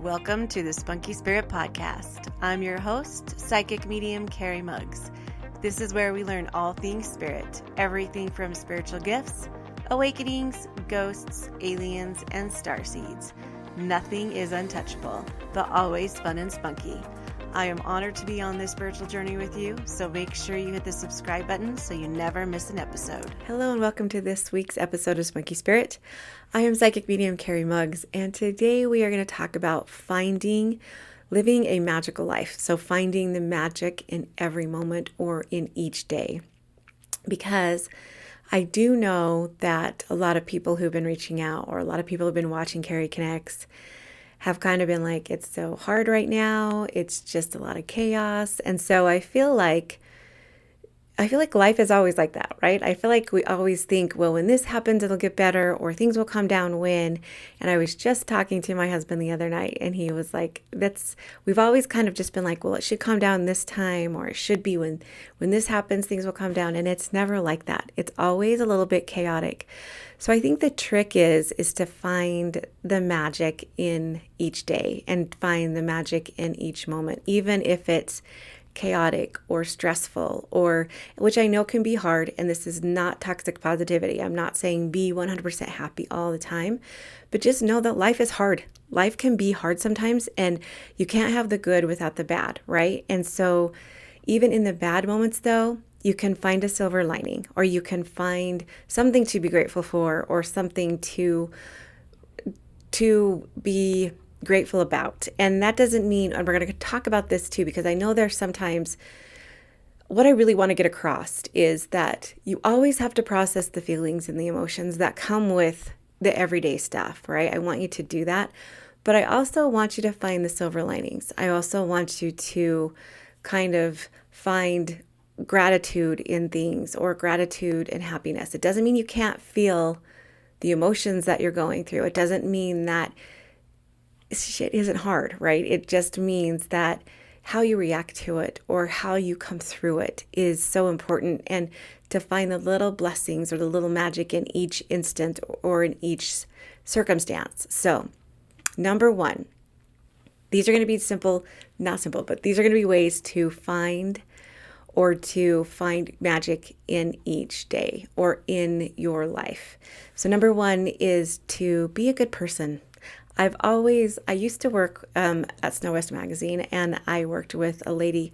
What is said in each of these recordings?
Welcome to the Spunky Spirit Podcast. I'm your host, psychic medium Carrie Muggs. This is where we learn all things spirit, everything from spiritual gifts, awakenings, ghosts, aliens, and starseeds. Nothing is untouchable, but always fun and spunky. I am honored to be on this spiritual journey with you, so make sure you hit the subscribe button so you never miss an episode. Hello and welcome to this week's episode of Spunky Spirit. I am psychic medium Carrie Muggs, and today we are going to talk about living a magical life. So finding the magic in every moment or in each day. Because I do know that a lot of people who've been reaching out, or a lot of people who've been watching Carrie Connects, have kind of been like, it's so hard right now. It's just a lot of chaos. And so I feel like life is always like that, right? I feel like we always think, well, when this happens, it'll get better, or things will calm down when. And I was just talking to my husband the other night, and he was like, we've always kind of just been like, well, it should calm down this time, or it should be when this happens, things will calm down. And it's never like that. It's always a little bit chaotic. So I think the trick is to find the magic in each day and find the magic in each moment, even if it's chaotic or stressful, or which I know can be hard. And this is not toxic positivity. I'm not saying be 100% happy all the time, but just know that life is hard. Life can be hard sometimes, and you can't have the good without the bad, right? And so even in the bad moments, though, you can find a silver lining, or you can find something to be grateful for, or something to be grateful about. And that doesn't mean, and we're going to talk about this too, because I know there's sometimes, what I really want to get across is that you always have to process the feelings and the emotions that come with the everyday stuff, right? I want you to do that. But I also want you to find the silver linings. I also want you to kind of find gratitude in things, or gratitude and happiness. It doesn't mean you can't feel the emotions that you're going through. It doesn't mean that shit isn't hard, right? It just means that how you react to it, or how you come through it, is so important. And to find the little blessings or the little magic in each instant or in each circumstance. So, number one, these are going to be not simple, but these are going to be ways to find magic in each day or in your life. So number one is to be a good person. I used to work at Snow West Magazine, and I worked with a lady.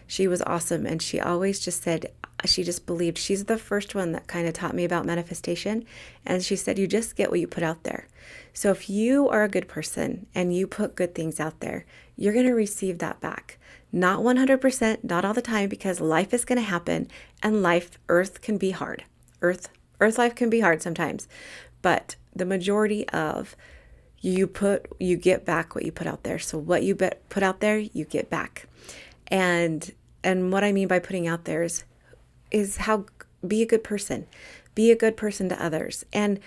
She was awesome, and she always just said, she just believed. She's the first one that kind of taught me about manifestation, and she said, you just get what you put out there. So if you are a good person and you put good things out there, you're going to receive that back. Not 100%, not all the time, because life is going to happen, and Earth can be hard. Earth life can be hard sometimes, but the majority of you get back what you put out there. So what you put out there, you get back. And what I mean by putting out there is how be a good person. Be a good person to others. And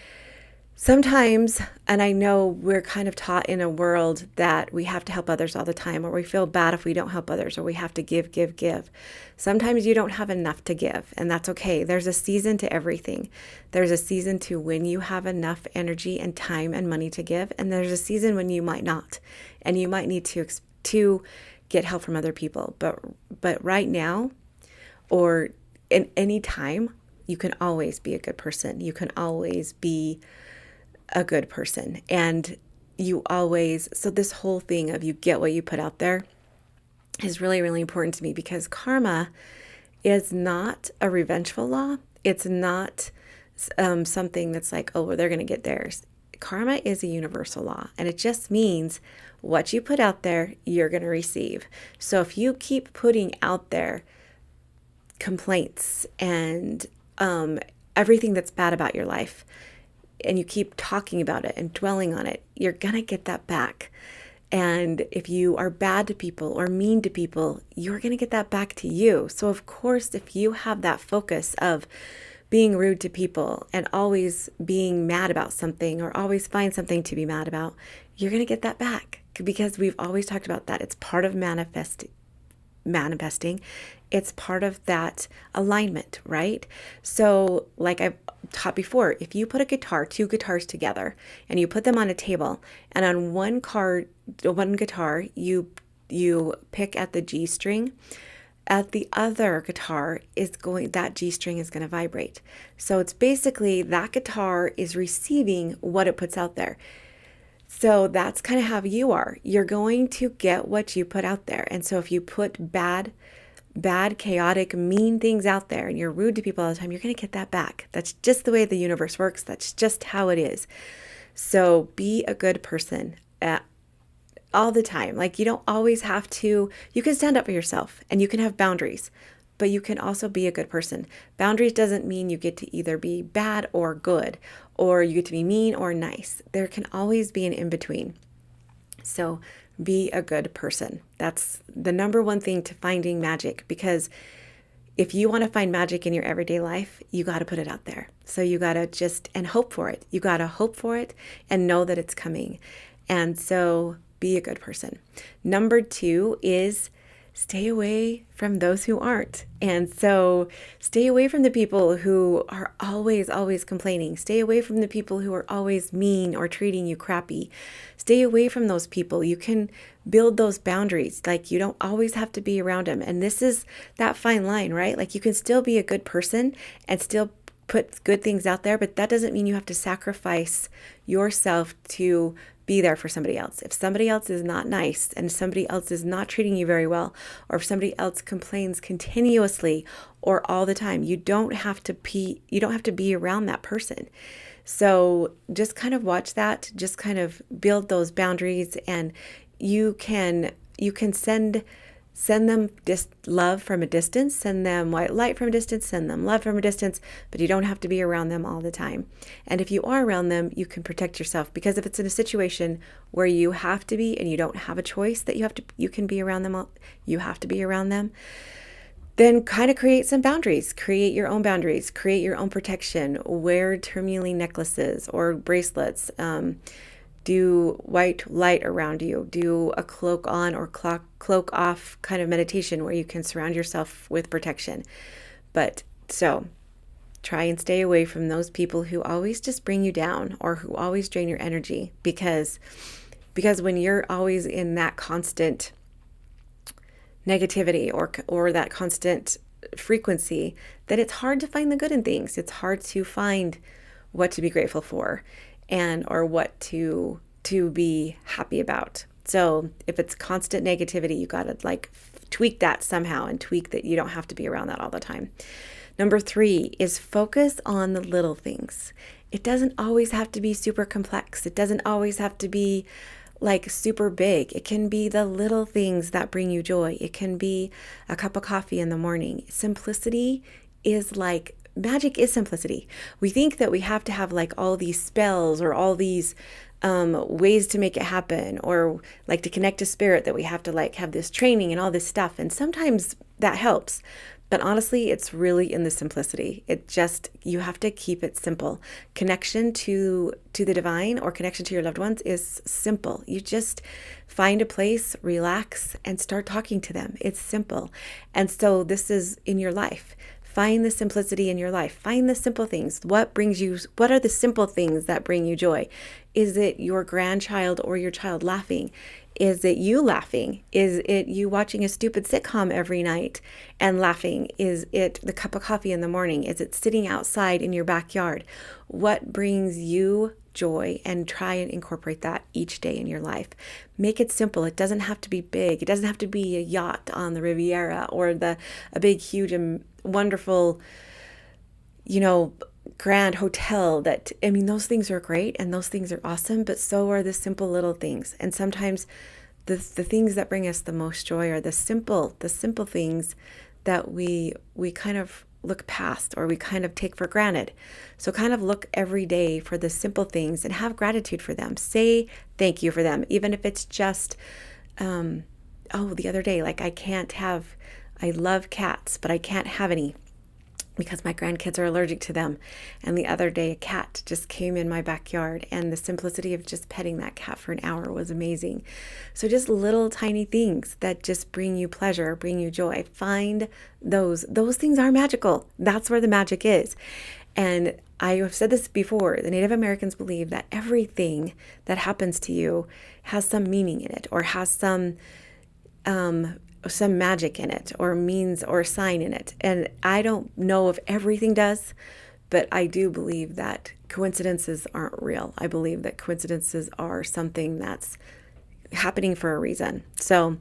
sometimes, and I know we're kind of taught in a world that we have to help others all the time, or we feel bad if we don't help others, or we have to give. Sometimes you don't have enough to give, and that's okay. There's a season to everything. There's a season to when you have enough energy and time and money to give, and there's a season when you might not, and you might need to get help from other people. But right now, or in any time, you can always be a good person. You can always be a good person. And so this whole thing of you get what you put out there is really, really important to me, because karma is not a revengeful law. It's not something that's like, oh, well, they're going to get theirs. Karma is a universal law, and it just means what you put out there, you're going to receive. So if you keep putting out there complaints and everything that's bad about your life, and you keep talking about it and dwelling on it, you're going to get that back. And if you are bad to people or mean to people, you're going to get that back to you. So of course, if you have that focus of being rude to people and always being mad about something, or always find something to be mad about, you're going to get that back, because we've always talked about that. It's part of manifesting. manifesting. It's part of that alignment, right? So like I've taught before, if you put two guitars together and you put them on a table, and on one guitar, you pick at the G string, at the other guitar that G string is going to vibrate. So it's basically that guitar is receiving what it puts out there. So that's kind of how you are. You're going to get what you put out there. And so if you put bad, chaotic, mean things out there and you're rude to people all the time, you're going to get that back. That's just the way the universe works. That's just how it is. So be a good person all the time. Like, you don't always have to, you can stand up for yourself and you can have boundaries, but you can also be a good person. Boundaries doesn't mean you get to either be bad or good, or you get to be mean or nice. There can always be an in-between. So be a good person. That's the number one thing to finding magic, because if you want to find magic in your everyday life, you got to put it out there. So you got to and hope for it. You got to hope for it and know that it's coming. And so be a good person. Number 2 is stay away from those who aren't. And so stay away from the people who are always complaining. Stay away from the people who are always mean or treating you crappy. Stay away from those people. You can build those boundaries. Like, you don't always have to be around them. And this is that fine line, right? Like, you can still be a good person and still put good things out there, but that doesn't mean you have to sacrifice yourself to be there for somebody else. If somebody else is not nice and somebody else is not treating you very well, or if somebody else complains continuously or all the time, you don't have to be around that person. So just kind of watch that, just kind of build those boundaries, and you can send them love from a distance, send them white light from a distance, send them love from a distance, but you don't have to be around them all the time. And if you are around them, you can protect yourself, because if it's in a situation where you have to be and you don't have a choice that you can be around them, you have to be around them, then kind of create some boundaries, create your own boundaries, create your own protection, wear tourmaline necklaces or bracelets, do white light around you, do a cloak on or cloak off kind of meditation where you can surround yourself with protection. But so try and stay away from those people who always just bring you down or who always drain your energy, because when you're always in that constant negativity or that constant frequency, then it's hard to find the good in things. It's hard to find what to be grateful for or what to be happy about. So if it's constant negativity, you got to tweak that somehow, and tweak that you don't have to be around that all the time. Number 3 is focus on the little things. It doesn't always have to be super complex. It doesn't always have to be super big. It can be the little things that bring you joy. It can be a cup of coffee in the morning. Simplicity is magic is simplicity. We think that we have to have all these spells or all these ways to make it happen, or to connect to spirit, that we have to have this training and all this stuff. And sometimes that helps. But honestly, it's really in the simplicity. You have to keep it simple. Connection to the divine or connection to your loved ones is simple. You just find a place, relax, and start talking to them. It's simple. And so this is in your life. Find the simplicity in your life. Find the simple things. What are the simple things that bring you joy? Is it your grandchild or your child laughing? Is it you laughing? Is it you watching a stupid sitcom every night and laughing? Is it the cup of coffee in the morning? Is it sitting outside in your backyard? What brings you joy? And try and incorporate that each day in your life. Make it simple. It doesn't have to be big. It doesn't have to be a yacht on the Riviera or a big, huge, and wonderful, grand hotel. Those things are great and those things are awesome, but so are the simple little things. And sometimes the things that bring us the most joy are the simple things that we kind of look past or we kind of take for granted. So kind of look every day for the simple things and have gratitude for them. Say thank you for them, even if it's just, the other day, I love cats, but I can't have any. because my grandkids are allergic to them. And the other day, a cat just came in my backyard, and the simplicity of just petting that cat for an hour was amazing. So just little tiny things that just bring you pleasure, bring you joy. Find those. Those things are magical. That's where the magic is. And I have said this before, the Native Americans believe that everything that happens to you has some meaning in it, or has some magic in it, or means or sign in it. And I don't know if everything does, but I do believe that coincidences aren't real. I believe that coincidences are something that's happening for a reason. So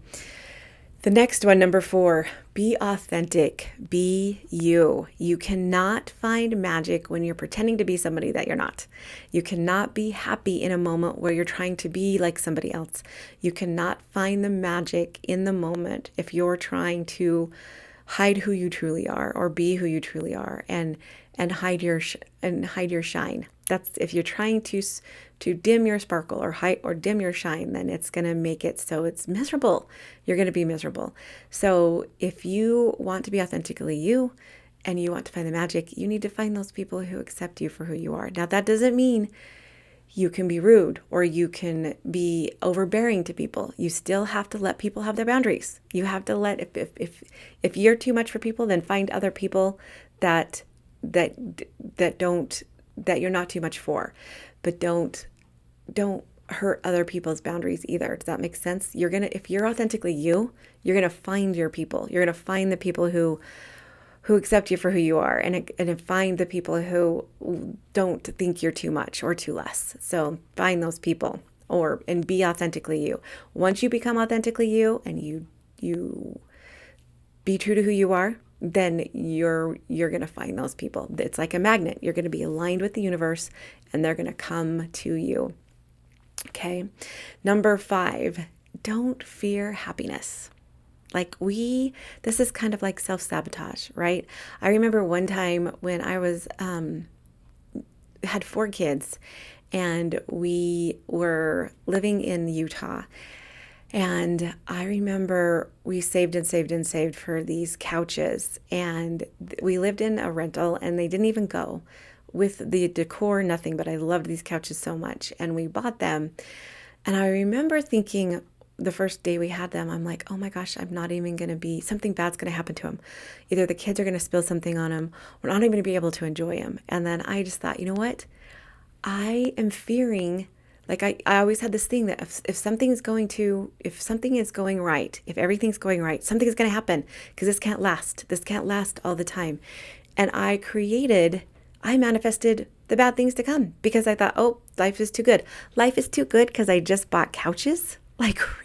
the next one, number 4, be authentic, be you. You cannot find magic when you're pretending to be somebody that you're not. You cannot be happy in a moment where you're trying to be like somebody else. You cannot find the magic in the moment if you're trying to hide who you truly are, or be who you truly are, and hide your shine. That's if you're trying to dim your sparkle, or hide or dim your shine, then it's going to make it so it's miserable. You're going to be miserable. So if you want to be authentically you, and you want to find the magic, you need to find those people who accept you for who you are. Now, that doesn't mean you can be rude or you can be overbearing to people. You still have to let people have their boundaries. You have to let, if you're too much for people, then find other people that you're not too much for. But don't hurt other people's boundaries either. Does that make sense? If you're authentically you, you're gonna find your people. You're gonna find the people who accept you for who you are, and find the people who don't think you're too much or too less. So find those people, and be authentically you. Once you become authentically you, and you be true to who you are, then you're going to find those people. It's like a magnet. You're going to be aligned with the universe, and they're going to come to you. Okay. Number 5, don't fear happiness. This is kind of like self-sabotage, right? I remember one time when I was, had 4 kids, and we were living in Utah. And I remember we saved and saved and saved for these couches, and we lived in a rental, and they didn't even go with the decor, nothing, but I loved these couches so much, and we bought them. And I remember thinking the first day we had them, I'm like, oh my gosh, something bad's going to happen to them. Either the kids are going to spill something on them, or not even going to be able to enjoy them. And then I just thought, you know what? I am fearing. I always had this thing that if something is going right, if everything's going right, something is going to happen, because this can't last. This can't last all the time. And I manifested the bad things to come, because I thought, oh, life is too good. Life is too good because I just bought couches.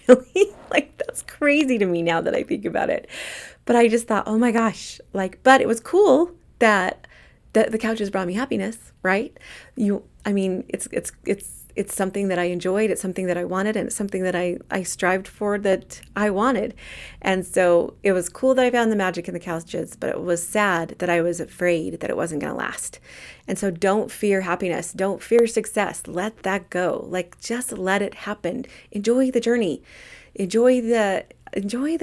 Really? That's crazy to me now that I think about it. But I just thought, oh my gosh, but it was cool that the couches brought me happiness, right? It's something that I enjoyed. It's something that I wanted, and it's something that I strived for, that I wanted. And so it was cool that I found the magic in the couches, but it was sad that I was afraid that it wasn't going to last. And so don't fear happiness. Don't fear success. Let that go. Just let it happen. Enjoy the journey. Enjoy the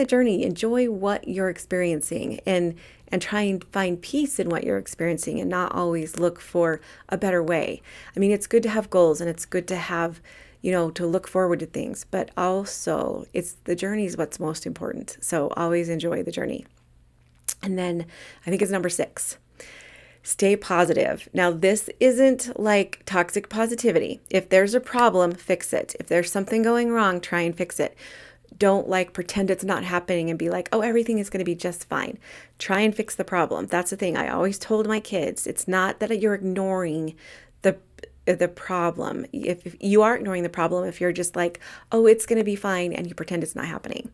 journey. Enjoy what you're experiencing, and try and find peace in what you're experiencing, and not always look for a better way. It's good to have goals, and it's good to have, to look forward to things, but also the journey is what's most important. So always enjoy the journey. And then I think it's number 6. Stay positive. Now, this isn't like toxic positivity. If there's a problem, fix it. If there's something going wrong, try and fix it. Don't pretend it's not happening and be like, oh, everything is going to be just fine. Try and fix the problem. That's the thing I always told my kids. It's not that you're ignoring the problem. If you are ignoring the problem, if you're just like, oh, it's going to be fine, and you pretend it's not happening.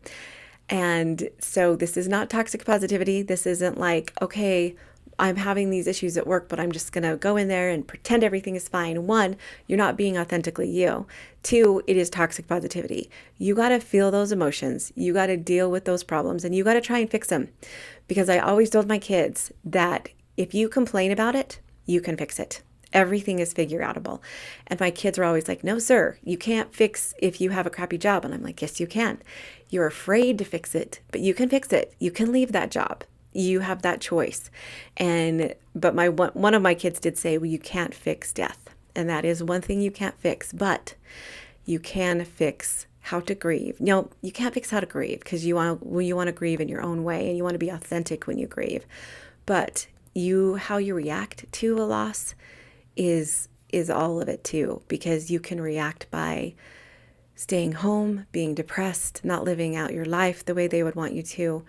And so this is not toxic positivity. This isn't like, okay, I'm having these issues at work, but I'm just going to go in there and pretend everything is fine. 1, you're not being authentically you. 2, it is toxic positivity. You got to feel those emotions. You got to deal with those problems, and you got to try and fix them. Because I always told my kids that if you complain about it, you can fix it. Everything is figure outable. And my kids were always like, no, sir, you can't fix if you have a crappy job. And I'm like, yes, you can. You're afraid to fix it, but you can fix it. You can leave that job. You have that choice. But one of my kids did say, well, you can't fix death. And that is one thing you can't fix, but you can fix how to grieve. No, you can't fix how to grieve because you want to grieve in your own way and you want to be authentic when you grieve. But how you react to a loss is all of it too, because you can react by staying home, being depressed, not living out your life the way they would want you to,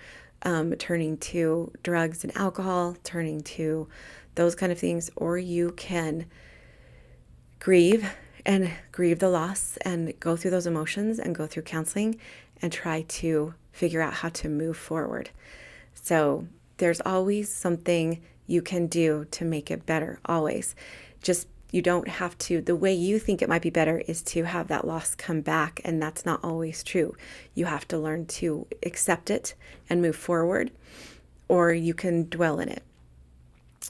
turning to drugs and alcohol, turning to those kind of things, or you can grieve the loss and go through those emotions and go through counseling and try to figure out how to move forward. So there's always something you can do to make it better, always. Just you don't have to, the way you think it might be better is to have that loss come back, and that's not always true. You have to learn to accept it and move forward, or you can dwell in it.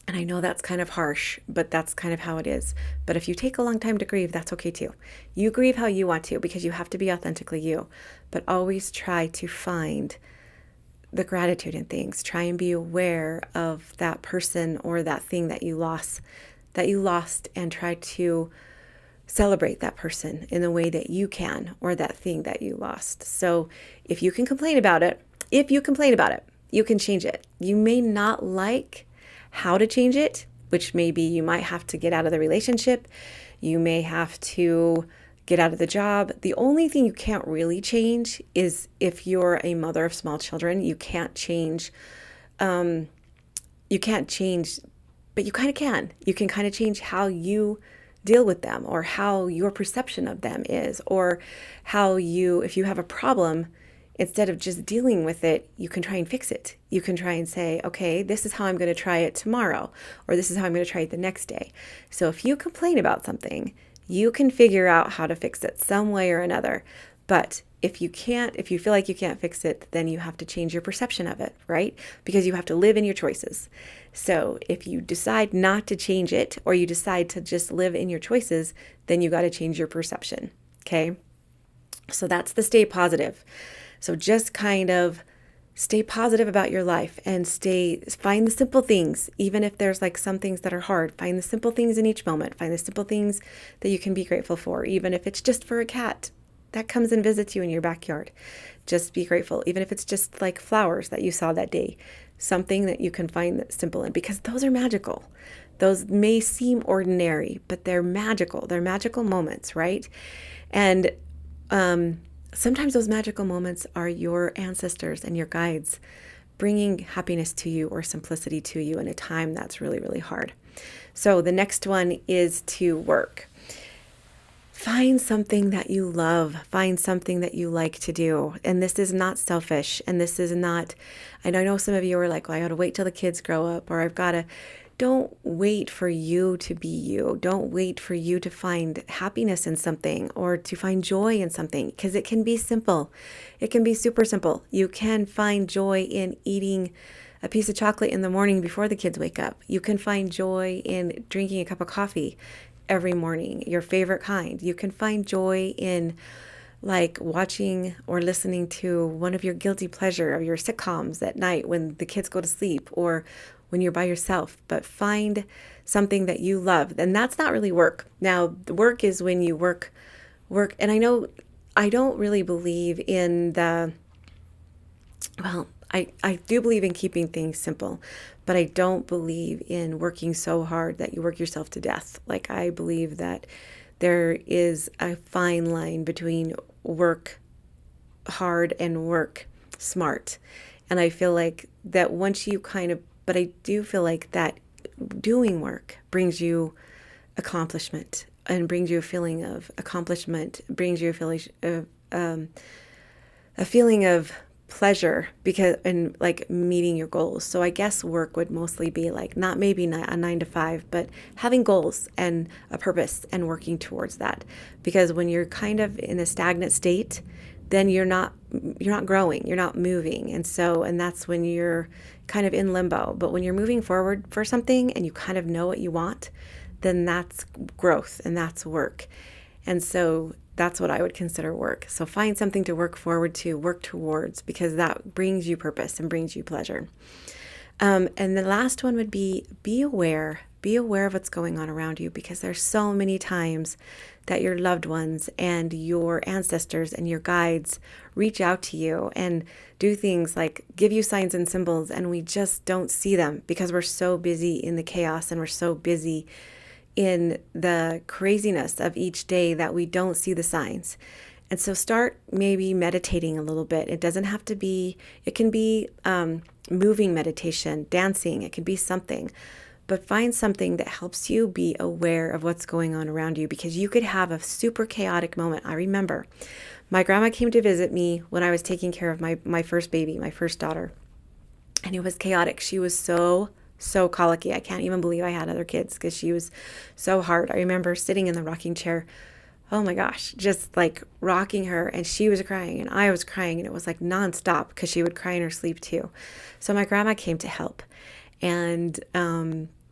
And I know that's kind of harsh, but that's kind of how it is. But if you take a long time to grieve, that's okay too. You grieve how you want to because you have to be authentically you, but always try to find the gratitude in things. Try and be aware of that person or that thing that you lost, and try to celebrate that person in the way that you can, or that thing that you lost. So if you complain about it, you can change it. You may not like how to change it, which maybe you might have to get out of the relationship. You may have to get out of the job. The only thing you can't really change is if you're a mother of small children. You can't change, but you kind of can. You can kind of change how you deal with them, or how your perception of them is, or if you have a problem, instead of just dealing with it, you can try and fix it. You can try and say, okay, this is how I'm going to try it tomorrow, or this is how I'm going to try it the next day. So if you complain about something, you can figure out how to fix it some way or another. But if you feel like you can't fix it, then you have to change your perception of it, right? Because you have to live in your choices. So if you decide not to change it, or you decide to just live in your choices, then you got to change your perception. Okay. So that's the stay positive. So just kind of stay positive about your life and find the simple things, even if there's like some things that are hard. Find the simple things in each moment. Find the simple things that you can be grateful for, even if it's just for a cat that comes and visits you in your backyard. Just be grateful, even if it's just like flowers that you saw that day, something that you can find that's simple in, because those are magical. Those may seem ordinary, but they're magical. They're magical moments, right? And sometimes those magical moments are your ancestors and your guides bringing happiness to you, or simplicity to you in a time that's really, really hard. So the next one is to work. Find something that you love. Find something that you like to do. And this is not selfish. And this is not, I know some of you are like, well, I got to wait till the kids grow up, or don't wait for you to be you. Don't wait for you to find happiness in something, or to find joy in something, because it can be simple. It can be super simple. You can find joy in eating a piece of chocolate in the morning before the kids wake up. You can find joy in drinking a cup of coffee every morning, your favorite kind. You can find joy in like watching or listening to one of your guilty pleasure of your sitcoms at night when the kids go to sleep, or when you're by yourself. But find something that you love. And that's not really work. Now, the work is when you work. And I know I don't really believe in I do believe in keeping things simple, but I don't believe in working so hard that you work yourself to death. Like, I believe that there is a fine line between work hard and work smart. And I feel like that but I do feel like that doing work brings you accomplishment, and brings you a feeling of accomplishment, brings you a feeling of pleasure, and like meeting your goals. So I guess work would mostly be like not maybe a 9 to 5, but having goals and a purpose and working towards that. Because when you're kind of in a stagnant state, then you're not growing, you're not moving. And that's when you're kind of in limbo. But when you're moving forward for something and you kind of know what you want, then that's growth and that's work. And so that's what I would consider work. So find something to work forward to, work towards, because that brings you purpose and brings you pleasure. And the last one would be aware. Be aware of what's going on around you, because there's so many times that your loved ones and your ancestors and your guides reach out to you and do things like give you signs and symbols, and we just don't see them because we're so busy in the chaos and we're so busy in the craziness of each day that we don't see the signs. And so start maybe meditating a little bit. It doesn't have to be, it can be moving meditation, dancing, it can be something. But find something that helps you be aware of what's going on around you, because you could have a super chaotic moment. I remember my grandma came to visit me when I was taking care of my first baby, my first daughter. And it was chaotic. She was so colicky. I can't even believe I had other kids because she was so hard. I remember sitting in the rocking chair, oh my gosh, just like rocking her, and she was crying and I was crying, and it was like nonstop because she would cry in her sleep too. So my grandma came to help, and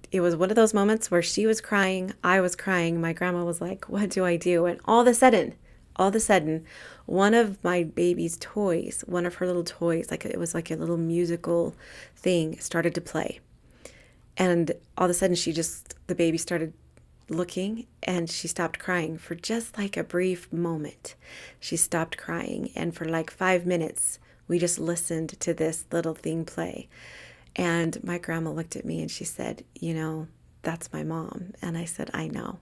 it was one of those moments where she was crying, I was crying. My grandma was like, "What do I do?" And all of a sudden, one of my baby's toys, one of her little toys, like it was like a little musical thing, started to play. And all of a sudden, the baby started looking, and she stopped crying for just like a brief moment. She stopped crying, and for like 5 minutes, we just listened to this little thing play. And my grandma looked at me and she said, "That's my mom." And I said, "I know."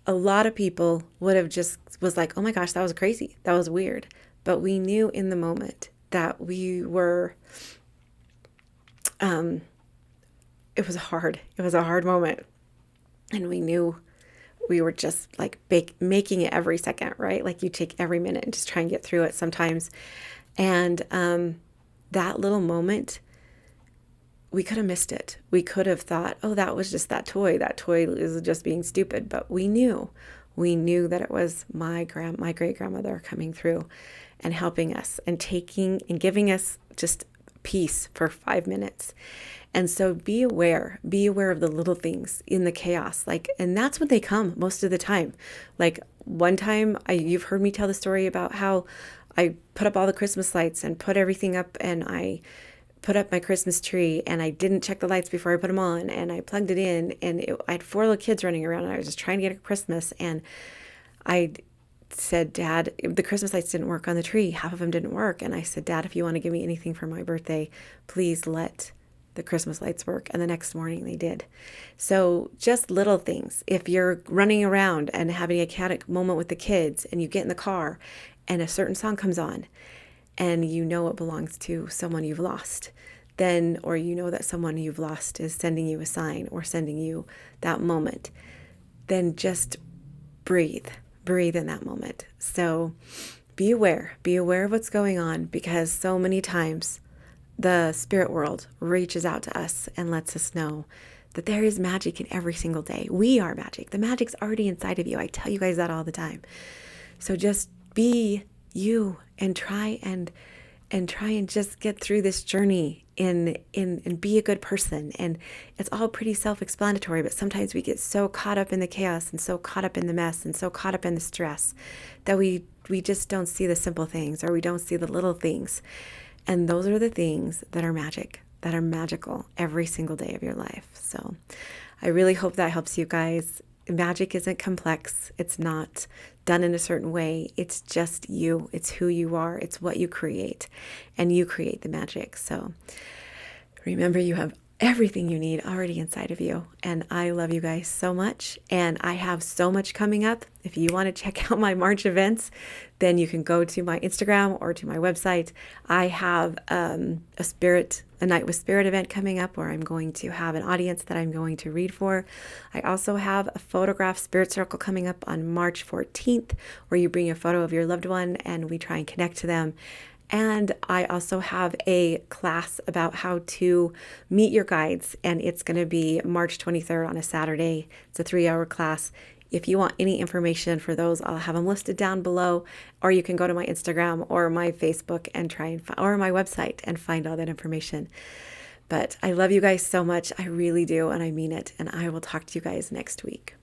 A lot of people would have just was like, "Oh my gosh, that was crazy. That was weird." But we knew in the moment that we were, it was hard. It was a hard moment. And we knew we were just like making it every second, right? Like you take every minute and just try and get through it sometimes. And that little moment, we could have missed it. We could have thought, "Oh, that was just that toy. That toy is just being stupid." But we knew that it was my great grandmother coming through and helping us and taking and giving us just peace for 5 minutes. And so be aware of the little things in the chaos. And that's when they come most of the time. Like one time you've heard me tell the story about how I put up all the Christmas lights and put everything up, and I put up my Christmas tree, and I didn't check the lights before I put them on, and I plugged it in, and I had 4 little kids running around, and I was just trying to get a Christmas, and I said, "Dad, the Christmas lights didn't work on the tree. Half of them didn't work." And I said, "Dad, if you want to give me anything for my birthday, please let the Christmas lights work." And the next morning they did. So just little things. If you're running around and having a chaotic moment with the kids, and you get in the car and a certain song comes on, and it belongs to someone you've lost, then, or that someone you've lost is sending you a sign or sending you that moment, then just breathe in that moment. So be aware of what's going on, because so many times the spirit world reaches out to us and lets us know that there is magic in every single day. We are magic. The magic's already inside of you. I tell you guys that all the time. So just be you and try and just get through this journey and be a good person. And it's all pretty self-explanatory, but sometimes we get so caught up in the chaos and so caught up in the mess and so caught up in the stress that we just don't see the simple things, or we don't see the little things. And those are the things that are magical every single day of your life. So I really hope that helps you guys. Magic isn't complex. It's not done in a certain way. It's just you. It's who you are. It's what you create, and you create the magic. So remember, you have everything you need already inside of you. And I love you guys so much. And I have so much coming up. If you want to check out my March events, then you can go to my Instagram or to my website. I have a Night with Spirit event coming up where I'm going to have an audience that I'm going to read for. I also have a photograph spirit circle coming up on March 14th, where you bring a photo of your loved one and we try and connect to them. And I also have a class about how to meet your guides, and it's going to be March 23rd on a Saturday. It's a 3-hour class. If you want any information for those, I'll have them listed down below, or you can go to my Instagram or my Facebook and or my website and find all that information. But I love you guys so much. I really do, and I mean it. And I will talk to you guys next week.